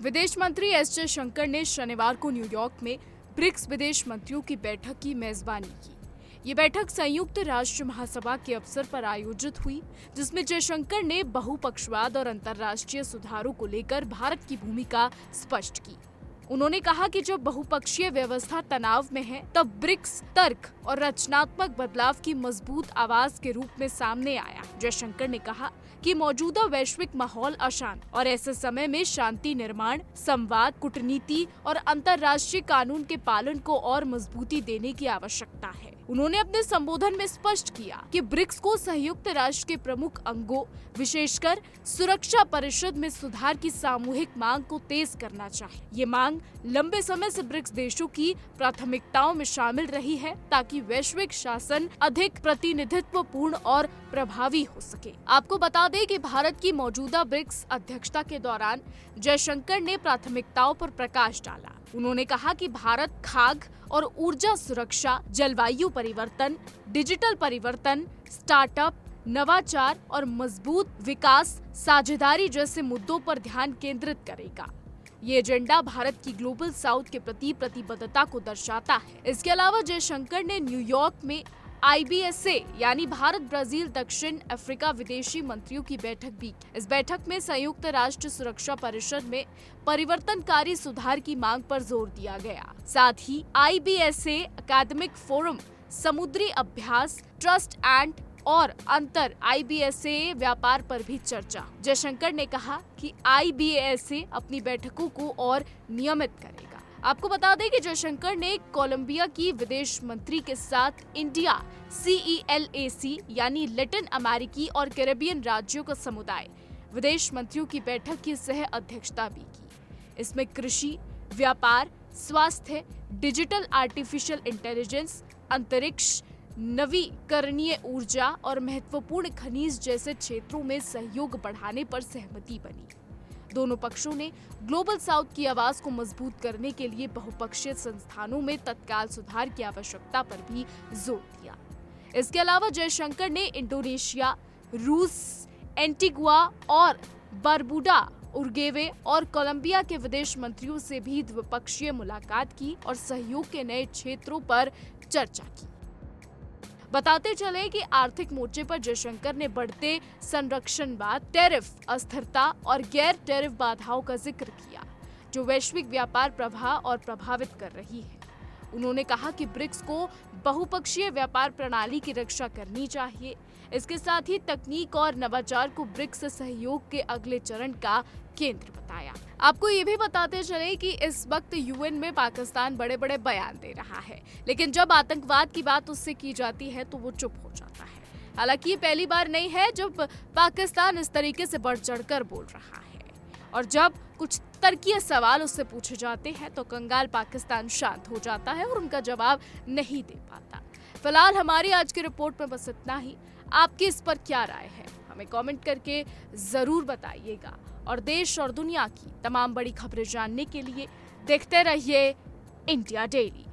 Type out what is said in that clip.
विदेश मंत्री एस जयशंकर ने शनिवार को न्यूयॉर्क में ब्रिक्स विदेश मंत्रियों की बैठक की मेजबानी की। ये बैठक संयुक्त राष्ट्र महासभा के अवसर पर आयोजित हुई, जिसमें जयशंकर ने बहुपक्षवाद और अंतर्राष्ट्रीय सुधारों को लेकर भारत की भूमिका स्पष्ट की। उन्होंने कहा कि जब बहुपक्षीय व्यवस्था तनाव में है, तब ब्रिक्स तर्क और रचनात्मक बदलाव की मजबूत आवाज के रूप में सामने आया। जयशंकर ने कहा कि मौजूदा वैश्विक माहौल अशांत और ऐसे समय में शांति निर्माण, संवाद, कूटनीति और अंतर्राष्ट्रीय कानून के पालन को और मजबूती देने की आवश्यकता है। उन्होंने अपने संबोधन में स्पष्ट किया कि ब्रिक्स को संयुक्त राष्ट्र के प्रमुख अंगों, विशेषकर सुरक्षा परिषद में सुधार की सामूहिक मांग को तेज करना चाहिए। ये मांग लंबे समय से ब्रिक्स देशों की प्राथमिकताओं में शामिल रही है, ताकि वैश्विक शासन अधिक प्रतिनिधित्वपूर्ण और प्रभावी हो सके। आपको बता दें कि भारत की मौजूदा ब्रिक्स अध्यक्षता के दौरान जयशंकर ने प्राथमिकताओं पर प्रकाश डाला। उन्होंने कहा कि भारत खाद्य और ऊर्जा सुरक्षा, जलवायु परिवर्तन, डिजिटल परिवर्तन, स्टार्टअप, नवाचार और मजबूत विकास साझेदारी जैसे मुद्दों पर ध्यान केंद्रित करेगा। ये एजेंडा भारत की ग्लोबल साउथ के प्रति प्रतिबद्धता को दर्शाता है। इसके अलावा जयशंकर ने न्यूयॉर्क में IBSA यानी भारत, ब्राजील, दक्षिण अफ्रीका विदेशी मंत्रियों की बैठक भी की। इस बैठक में संयुक्त राष्ट्र सुरक्षा परिषद में परिवर्तनकारी सुधार की मांग पर जोर दिया गया। साथ ही IBSA एकेडमिक फोरम, समुद्री अभ्यास, ट्रस्ट एंड और अंतर IBSA व्यापार पर भी चर्चा। जयशंकर ने कहा कि IBSA अपनी बैठकों को और नियमित करेगा। आपको बता दें कि जयशंकर ने कोलंबिया की विदेश मंत्री के साथ इंडिया CELAC यानी लैटिन अमेरिकी और कैरेबियन राज्यों का समुदाय विदेश मंत्रियों की बैठक की सह अध्यक्षता भी की। इसमें कृषि, व्यापार, स्वास्थ्य, डिजिटल आर्टिफिशियल इंटेलिजेंस, अंतरिक्ष, नवीकरणीय ऊर्जा और महत्वपूर्ण खनिज जैसे क्षेत्रों में सहयोग बढ़ाने पर सहमति बनी। दोनों पक्षों ने ग्लोबल साउथ की आवाज को मजबूत करने के लिए बहुपक्षीय संस्थानों में तत्काल सुधार की आवश्यकता पर भी जोर दिया। इसके अलावा जयशंकर ने इंडोनेशिया, रूस, एंटीगुआ और बारबुडा, उरुग्वे और कोलंबिया के विदेश मंत्रियों से भी द्विपक्षीय मुलाकात की और सहयोग के नए क्षेत्रों पर चर्चा की। बताते चले कि आर्थिक मोर्चे पर जयशंकर ने बढ़ते संरक्षणवाद, टैरिफ अस्थिरता और गैर टैरिफ बाधाओं का जिक्र किया, जो वैश्विक व्यापार प्रवाह और प्रभावित कर रही है। उन्होंने कहा कि ब्रिक्स को बहुपक्षीय व्यापार प्रणाली की रक्षा करनी चाहिए। इसके साथ ही तकनीक और नवाचार को ब्रिक्स सहयोग के अगले चरण का केंद्र बताया। आपको ये भी बताते चले कि इस वक्त UN में पाकिस्तान बड़े बड़े बयान दे रहा है, लेकिन जब आतंकवाद की बात उससे की जाती है तो वो चुप हो जाता है। हालांकि ये पहली बार नहीं है जब पाकिस्तान इस तरीके से बढ़ चढ़कर बोल रहा है, और जब कुछ तर्कीय सवाल उससे पूछे जाते हैं तो कंगाल पाकिस्तान शांत हो जाता है और उनका जवाब नहीं दे पाता। फिलहाल हमारी आज की रिपोर्ट में बस इतना ही। आपकी इस पर क्या राय है, हमें कमेंट करके जरूर बताइएगा। और देश और दुनिया की तमाम बड़ी खबरें जानने के लिए देखते रहिए इंडिया डेली।